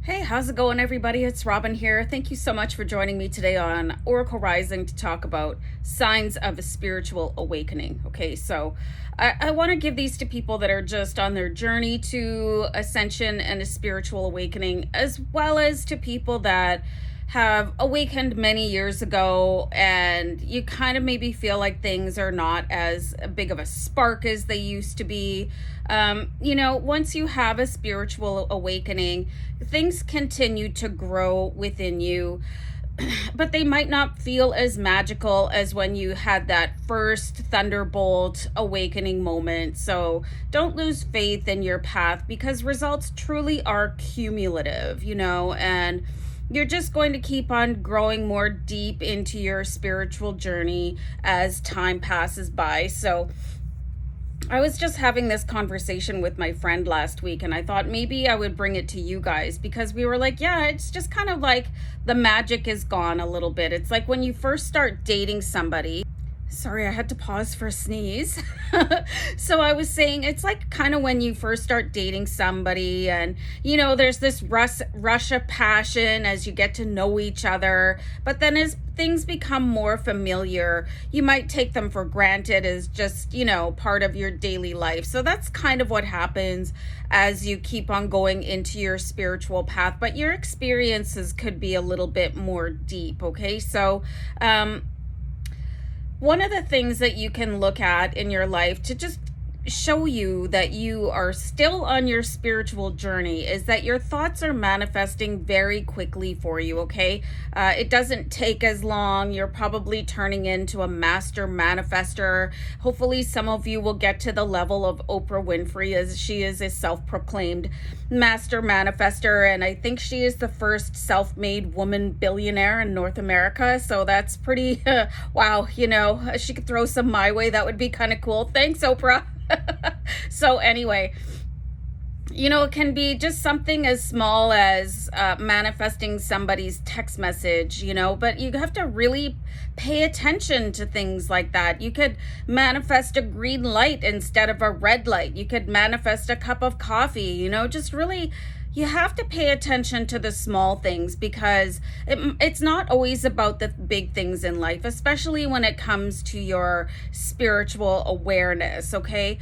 Hey, how's it going, everybody? It's Robin here. Thank you so much for joining me today on Oracle Rising to talk about signs of a spiritual awakening. Okay, so I want to give these to people that are just on their journey to ascension and a spiritual awakening, as well as to people that have awakened many years ago and you kind of maybe feel like things are not as big of a spark as they used to be. Once you have a spiritual awakening, things continue to grow within you, but they might not feel as magical as when you had that first thunderbolt awakening moment. So don't lose faith in your path, because results truly are cumulative, and you're just going to keep on growing more deep into your spiritual journey as time passes by. So I was just having this conversation with my friend last week, and I thought maybe I would bring it to you guys, because we were like, yeah, it's just kind of like the magic is gone a little bit. It's like when you first start dating somebody. Sorry, I had to pause for a sneeze. So I was saying, it's like kind of when you first start dating somebody and, there's this rush of passion as you get to know each other. But then as things become more familiar, you might take them for granted as just, part of your daily life. So that's kind of what happens as you keep on going into your spiritual path. But your experiences could be a little bit more deep, okay? So, one of the things that you can look at in your life to just show you that you are still on your spiritual journey is that your thoughts are manifesting very quickly for you, okay? It doesn't take as long. You're probably turning into a master manifester. Hopefully some of you will get to the level of Oprah Winfrey, as she is a self-proclaimed master manifester, and I think she is the first self-made woman billionaire in North America. So that's pretty wow. She could throw some my way. That would be kind of cool. Thanks, Oprah. So anyway, it can be just something as small as manifesting somebody's text message, but you have to really pay attention to things like that. You could manifest a green light instead of a red light. You could manifest a cup of coffee, just really. You have to pay attention to the small things, because it's not always about the big things in life, especially when it comes to your spiritual awareness, okay?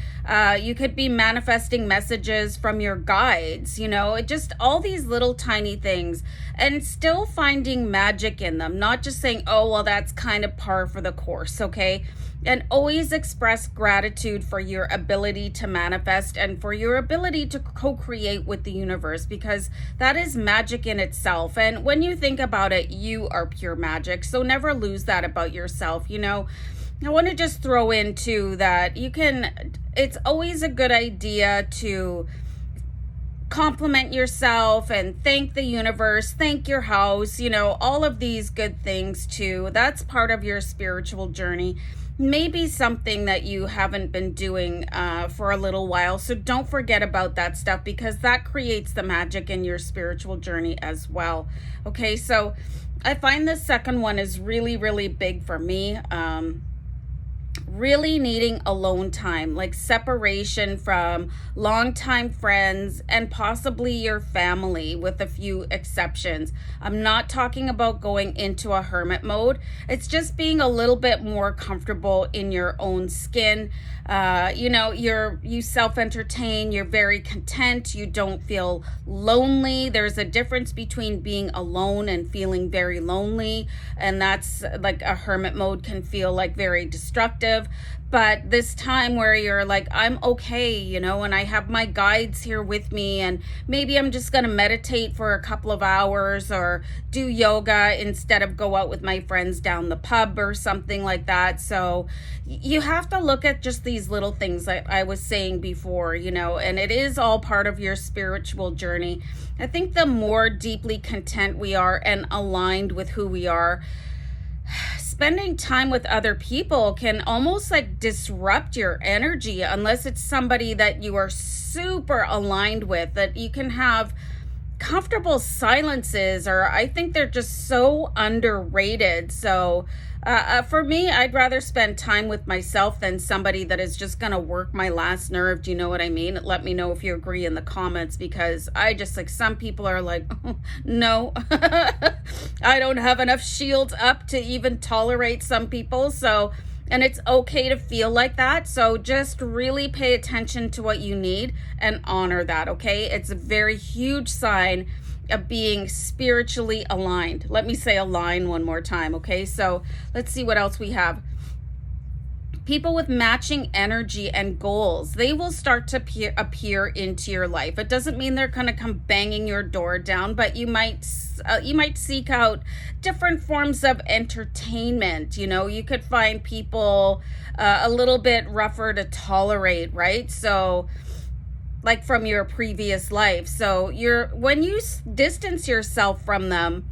You could be manifesting messages from your guides, just all these little tiny things, and still finding magic in them, not just saying, oh, well, that's kind of par for the course, okay? And always express gratitude for your ability to manifest and for your ability to co-create with the universe, because that is magic in itself. And when you think about it, you are pure magic. So never lose that about yourself. I want to just throw in too that it's always a good idea to compliment yourself and thank the universe, thank your house, all of these good things too. That's part of your spiritual journey. Maybe something that you haven't been doing for a little while. So don't forget about that stuff, because that creates the magic in your spiritual journey as well. Okay, so I find the second one is really, really big for me. Really needing alone time, like separation from longtime friends and possibly your family, with a few exceptions. I'm not talking about going into a hermit mode. It's just being a little bit more comfortable in your own skin. You self-entertain, you're very content, you don't feel lonely. There's a difference between being alone and feeling very lonely, and that's like a hermit mode can feel like very destructive. But this time where you're like, I'm okay, and I have my guides here with me, and maybe I'm just going to meditate for a couple of hours or do yoga instead of go out with my friends down the pub or something like that. So you have to look at just these little things that I was saying before, and it is all part of your spiritual journey. I think the more deeply content we are and aligned with who we are, spending time with other people can almost like disrupt your energy, unless it's somebody that you are super aligned with, that you can have comfortable silences are, I think they're just so underrated. So for me, I'd rather spend time with myself than somebody that is just going to work my last nerve. Do you know what I mean? Let me know if you agree in the comments, because I just, like, some people are like, oh, no, I don't have enough shields up to even tolerate some people. So, and it's okay to feel like that. So just really pay attention to what you need and honor that, okay? It's a very huge sign of being spiritually aligned. Let me say align one more time, okay? So let's see what else we have. People with matching energy and goals, they will start to appear into your life. It doesn't mean they're going to come banging your door down, but you might seek out different forms of entertainment. You know, you could find people a little bit rougher to tolerate, right? So, like from your previous life. So when you distance yourself from them,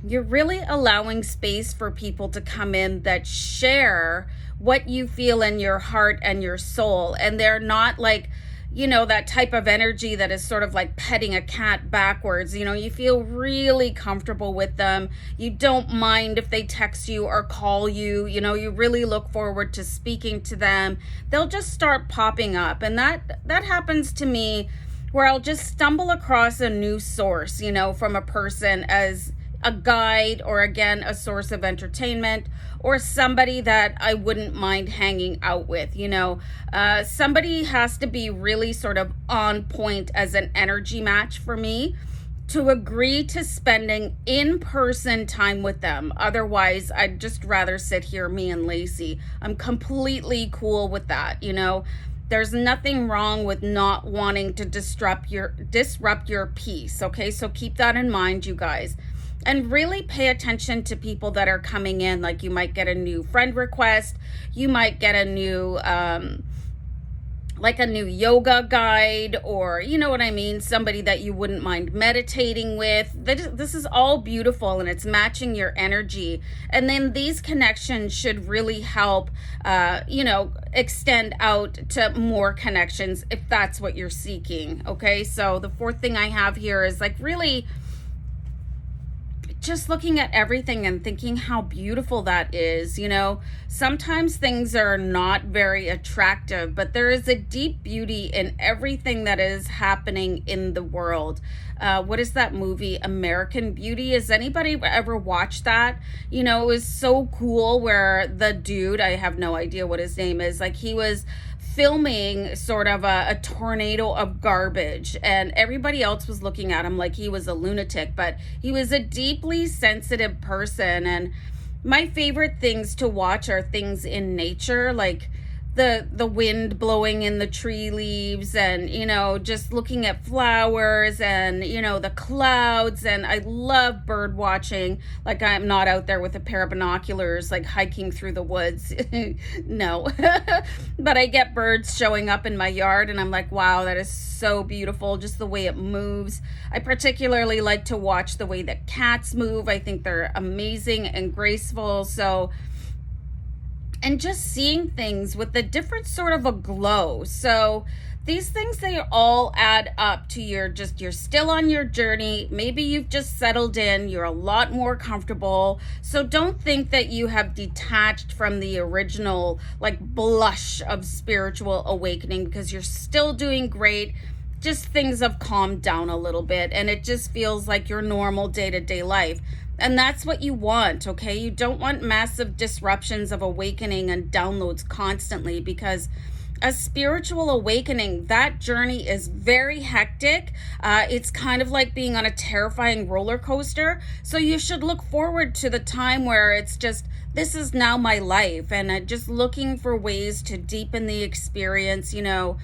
you're really allowing space for people to come in that share what you feel in your heart and your soul. And they're not like, you know, that type of energy that is sort of like petting a cat backwards. You know, you feel really comfortable with them. You don't mind if they text you or call you. You know, you really look forward to speaking to them. They'll just start popping up. And that happens to me, where I'll just stumble across a new source, you know, from a person as a guide, or again, a source of entertainment, or somebody that I wouldn't mind hanging out with. You know, somebody has to be really sort of on point as an energy match for me to agree to spending in-person time with them. Otherwise, I'd just rather sit here, me and Lacey. I'm completely cool with that, you know. There's nothing wrong with not wanting to disrupt your peace, okay? So keep that in mind, you guys. And really pay attention to people that are coming in. Like, you might get a new friend request. You might get a new, like a new yoga guide, or, you know what I mean? Somebody that you wouldn't mind meditating with. This is all beautiful, and it's matching your energy. And then these connections should really help, you know, extend out to more connections if that's what you're seeking. Okay. So the fourth thing I have here is like really just looking at everything and thinking how beautiful that is. You know, sometimes things are not very attractive, but there is a deep beauty in everything that is happening in the world. What is that movie, American Beauty? Has anybody ever watched that? You know, it was so cool where the dude, I have no idea what his name is, like he was filming sort of a tornado of garbage, and everybody else was looking at him like he was a lunatic, but he was a deeply sensitive person. And my favorite things to watch are things in nature, like the wind blowing in the tree leaves, and, you know, just looking at flowers, and, you know, the clouds. And I love bird watching. Like, I'm not out there with a pair of binoculars like hiking through the woods. No. But I get birds showing up in my yard, and I'm like, wow, that is so beautiful, just the way it moves. I particularly like to watch the way that cats move. I think they're amazing and graceful. So, and just seeing things with a different sort of a glow. So these things, they all add up to you're still on your journey. Maybe you've just settled in, you're a lot more comfortable. So don't think that you have detached from the original like blush of spiritual awakening, because you're still doing great. Just things have calmed down a little bit, and it just feels like your normal day-to-day life. And that's what you want, okay? You don't want massive disruptions of awakening and downloads constantly, because a spiritual awakening, that journey is very hectic. It's kind of like being on a terrifying roller coaster. So you should look forward to the time where it's just, this is now my life, and just looking for ways to deepen the experience, you know,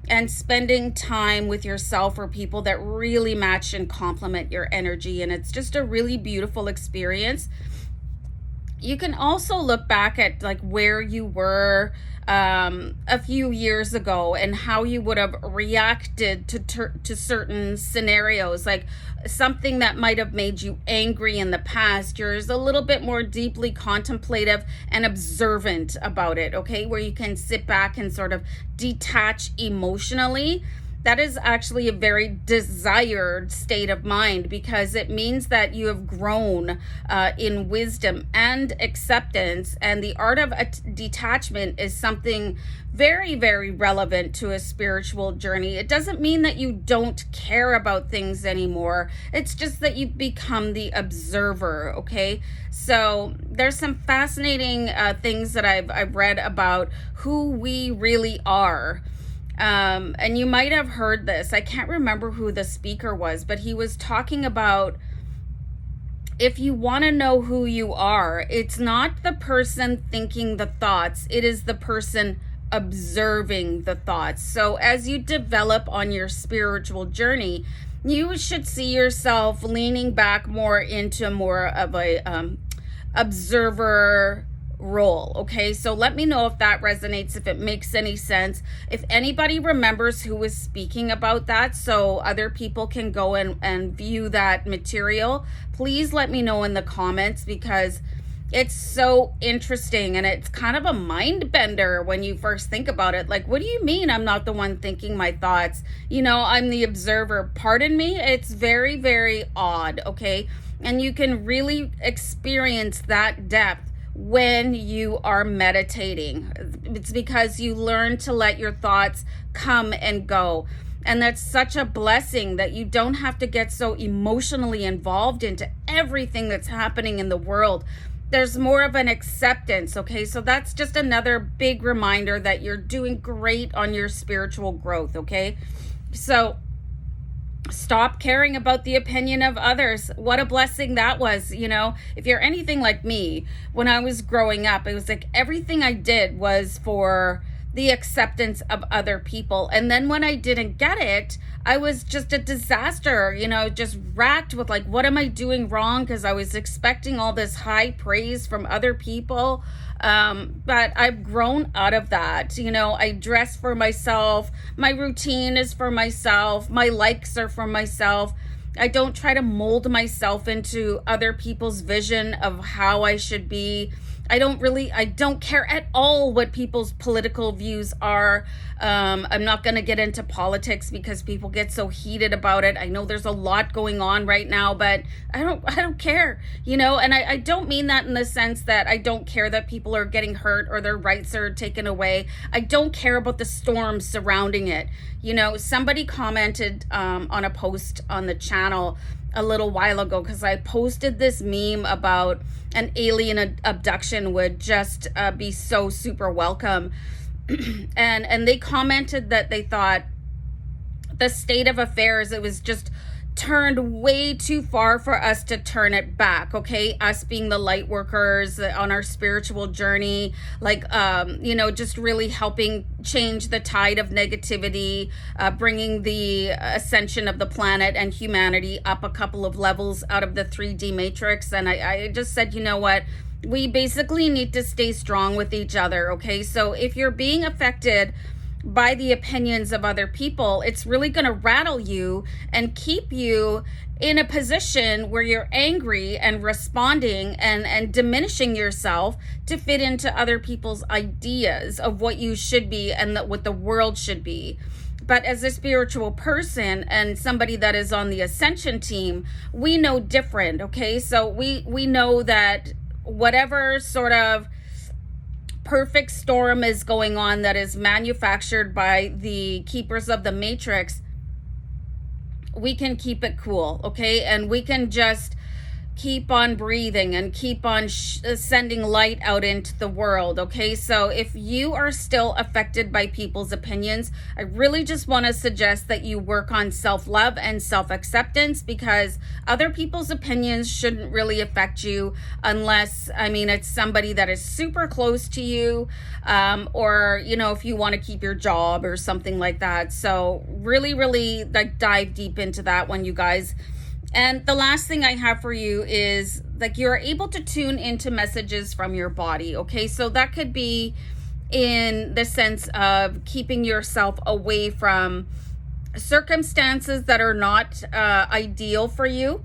and spending time with yourself or people that really match and complement your energy. And it's just a really beautiful experience. You can also look back at like where you were a few years ago and how you would have reacted to certain scenarios, like something that might have made you angry in the past. You're a little bit more deeply contemplative and observant about it, okay? Where you can sit back and sort of detach emotionally that is actually a very desired state of mind, because it means that you have grown in wisdom and acceptance. And the art of detachment is something very, very relevant to a spiritual journey. It doesn't mean that you don't care about things anymore. It's just that you become the observer, okay? So there's some fascinating things that I've read about who we really are. And you might have heard this. I can't remember who the speaker was, but he was talking about, if you want to know who you are, it's not the person thinking the thoughts, it is the person observing the thoughts. So as you develop on your spiritual journey, you should see yourself leaning back more into more of a observer role. Okay, so let me know if that resonates, if it makes any sense, if anybody remembers who was speaking about that, so other people can go and view that material. Please let me know in the comments, because it's so interesting, and it's kind of a mind bender when you first think about it. Like, what do you mean I'm not the one thinking my thoughts? You know, I'm the observer. Pardon me? It's very, very odd, okay? And you can really experience that depth when you are meditating. It's because you learn to let your thoughts come and go. And that's such a blessing, that you don't have to get so emotionally involved into everything that's happening in the world. There's more of an acceptance, okay? So that's just another big reminder that you're doing great on your spiritual growth, okay? So stop caring about the opinion of others. What a blessing that was. You know, if you're anything like me, when I was growing up, it was like everything I did was for the acceptance of other people. And then when I didn't get it, I was just a disaster, you know, just racked with like, what am I doing wrong? Because I was expecting all this high praise from other people. But I've grown out of that. You know, I dress for myself. My routine is for myself. My likes are for myself. I don't try to mold myself into other people's vision of how I should be. I don't care at all what people's political views are. I'm not going to get into politics because people get so heated about it. I know there's a lot going on right now, but I don't care, you know, and I don't mean that in the sense that I don't care that people are getting hurt or their rights are taken away. I don't care about the storms surrounding it. You know, somebody commented on a post on the channel a little while ago, because I posted this meme about an alien abduction would just be so super welcome. and they commented that they thought the state of affairs, it was just turned way too far for us to turn it back, okay? Us being the light workers on our spiritual journey, like, you know, just really helping change the tide of negativity, bringing the ascension of the planet and humanity up a couple of levels out of the 3D matrix. And I just said, you know what? We basically need to stay strong with each other, okay? So if you're being affected by the opinions of other people, it's really going to rattle you and keep you in a position where you're angry and responding and diminishing yourself to fit into other people's ideas of what you should be and what the world should be. But as a spiritual person and somebody that is on the Ascension team, we know different, okay? So we know that whatever sort of perfect storm is going on that is manufactured by the keepers of the matrix, we can keep it cool, okay? And we can just keep on breathing and keep on sending light out into the world, okay? So if you are still affected by people's opinions, I really just want to suggest that you work on self-love and self-acceptance, because other people's opinions shouldn't really affect you unless, I mean, it's somebody that is super close to you, or, you know, if you want to keep your job or something like that. So really, really like dive deep into that one, you guys. And the last thing I have for you is like you're able to tune into messages from your body, okay? So that could be in the sense of keeping yourself away from circumstances that are not ideal for you.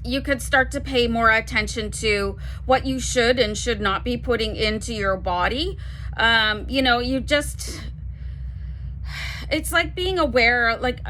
You could start to pay more attention to what you should and should not be putting into your body. You know, you just... it's like being aware, like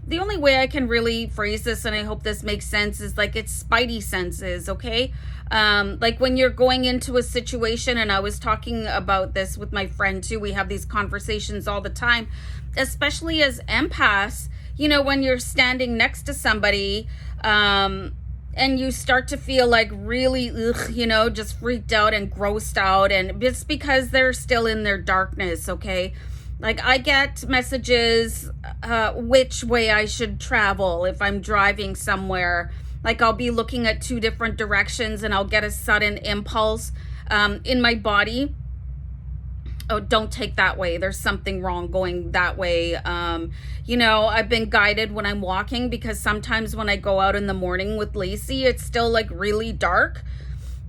the only way I can really phrase this, and I hope this makes sense, is like it's spidey senses, okay? Like when you're going into a situation, and I was talking about this with my friend too, we have these conversations all the time, especially as empaths, you know, when you're standing next to somebody, and you start to feel like really, you know, just freaked out and grossed out, and it's because they're still in their darkness, okay? Like I get messages, which way I should travel if I'm driving somewhere. Like I'll be looking at two different directions and I'll get a sudden impulse in my body. Oh, don't take that way. There's something wrong going that way. You know, I've been guided when I'm walking, because sometimes when I go out in the morning with Lacey, it's still like really dark.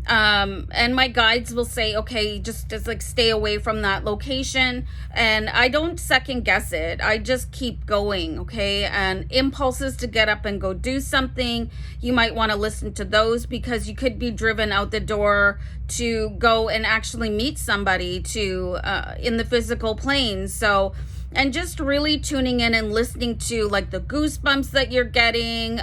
And my guides will say, okay, just like stay away from that location. And I don't second guess it. I just keep going. Okay. And impulses to get up and go do something, you might want to listen to those, because you could be driven out the door to go and actually meet somebody to, in the physical plane. So, and just really tuning in and listening to like the goosebumps that you're getting,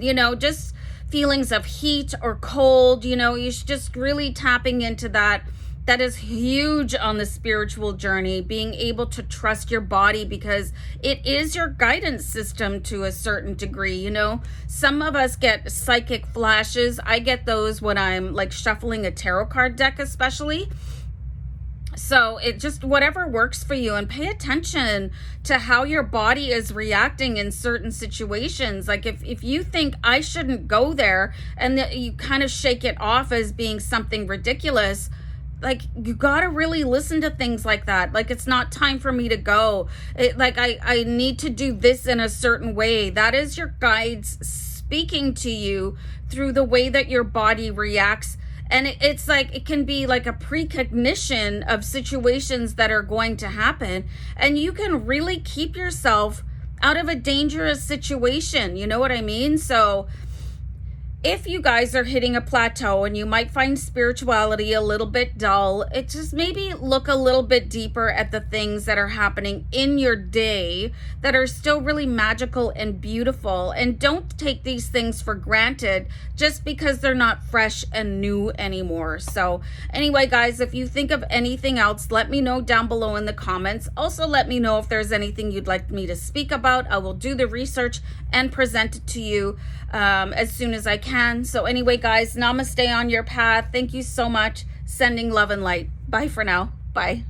you know, just feelings of heat or cold, you know, you're just really tapping into that. That is huge on the spiritual journey, being able to trust your body, because it is your guidance system to a certain degree. You know, some of us get psychic flashes. I get those when I'm like shuffling a tarot card deck, especially. So it just, whatever works for you, and pay attention to how your body is reacting in certain situations. Like if you think I shouldn't go there, and that you kind of shake it off as being something ridiculous, like you gotta really listen to things like that. Like it's not time for me to go. Like I need to do this in a certain way. That is your guides speaking to you through the way that your body reacts. And it's like, it can be like a precognition of situations that are going to happen. And you can really keep yourself out of a dangerous situation. You know what I mean? So if you guys are hitting a plateau and you might find spirituality a little bit dull, it just maybe look a little bit deeper at the things that are happening in your day that are still really magical and beautiful. And don't take these things for granted just because they're not fresh and new anymore. So anyway, guys, if you think of anything else, let me know down below in the comments. Also, let me know if there's anything you'd like me to speak about. I will do the research and present it to you as soon as I can. So anyway, guys, namaste on your path. Thank you so much. Sending love and light. Bye for now. Bye.